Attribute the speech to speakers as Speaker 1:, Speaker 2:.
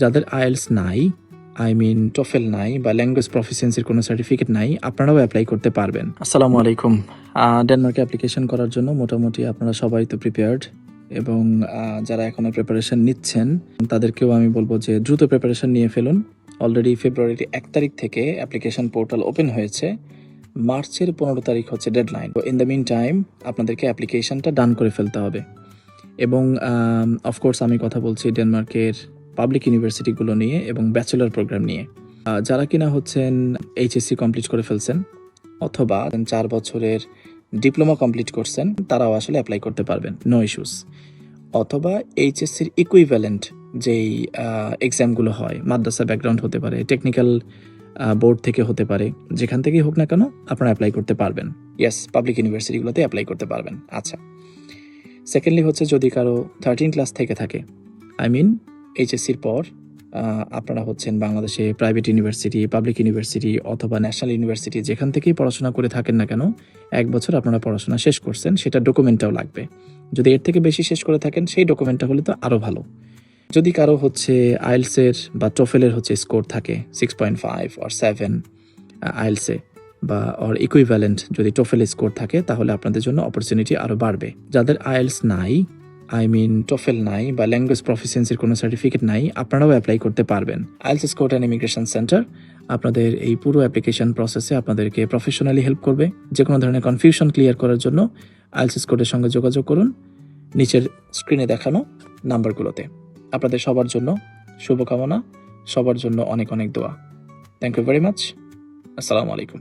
Speaker 1: যাদের আইএলস নাই, টোফেল নাই বা ল্যাঙ্গুয়েজ প্রফিসিয়েন্সির কোনো সার্টিফিকেট নাই, আপনারাও অ্যাপ্লাই করতে পারবেন। আসসালামু আলাইকুম। ডেনমার্কে অ্যাপ্লিকেশন করার জন্য মোটামুটি আপনারা সবাই তো প্রিপেয়ার্ড, এবং যারা এখনও প্রিপারেশন নিচ্ছেন তাদেরকেও আমি বলবো যে দ্রুত প্রিপারেশন নিয়ে ফেলুন। অলরেডি ফেব্রুয়ারির 1 তারিখ থেকে অ্যাপ্লিকেশন পোর্টাল ওপেন হয়েছে, মার্চের 15 তারিখ হচ্ছে ডেডলাইন। তো ইন দ্য মিন টাইম আপনাদেরকে অ্যাপ্লিকেশনটা ডান করে ফেলতে হবে। এবং অফকোর্স আমি কথা বলছি ডেনমার্কের পাবলিক ইউনিভার্সিটিগুলো নিয়ে এবং ব্যাচেলর প্রোগ্রাম নিয়ে। যারা কিনা হচ্ছেন এইচএসসি কমপ্লিট করে ফেলছেন অথবা 4 বছরের ডিপ্লোমা কমপ্লিট করছেন, তারাও আসলে অ্যাপ্লাই করতে পারবেন, নো ইস্যুস। অথবা এইচএসসির ইকুইভ্যালেন্ট যেই এক্সামগুলো হয়, মাদ্রাসা ব্যাকগ্রাউন্ড হতে পারে, টেকনিক্যাল বোর্ড থেকে হতে পারে, যেখান থেকেই হোক না কেন আপনারা অ্যাপ্লাই করতে পারবেন। ইয়েস, পাবলিক ইউনিভার্সিটিগুলোতে অ্যাপ্লাই করতে পারবেন। আচ্ছা, সেকেন্ডলি হচ্ছে যদি কারো 13 ক্লাস থেকে থাকে, এইচএসসির পর আপনারা হচ্ছেন বাংলাদেশে প্রাইভেট ইউনিভার্সিটি, পাবলিক ইউনিভার্সিটি অথবা ন্যাশনাল ইউনিভার্সিটি যেখান থেকেই পড়াশোনা করে থাকেন না কেন, 1 বছর আপনারা পড়াশোনা শেষ করছেন, সেটা ডকুমেন্টটাও লাগবে। যদি এর থেকে বেশি শেষ করে থাকেন সেই ডকুমেন্টটা হলে তো আরও ভালো। যদি কারো হচ্ছে আইএলসের বা টোফেলের হচ্ছে স্কোর থাকে 6.5 or 7 আইএলসে বা অর ইকুইভ্যালেন্ট যদি টোফেল স্কোর থাকে, তাহলে আপনাদের জন্য অপরচুনিটি আরও বাড়বে। যাদের আইএলস নাই, টোফেল নাই বা ল্যাঙ্গুয়েজ প্রফিসিয়েন্সির কোনো সার্টিফিকেট নাই, আপনারাও অ্যাপ্লাই করতে পারবেন। IELTS score and immigration centre আপনাদের এই পুরো অ্যাপ্লিকেশন প্রসেসে আপনাদেরকে প্রফেশনালি হেল্প করবে। যে কোনো ধরনের কনফিউশন ক্লিয়ার করার জন্য আইএলস স্কোরের সঙ্গে যোগাযোগ করুন নিচের স্ক্রিনে দেখানো নাম্বারগুলোতে। আপনাদের সবার জন্য শুভকামনা, সবার জন্য অনেক অনেক দোয়া। Thank you very much. আসসালামু আলাইকুম।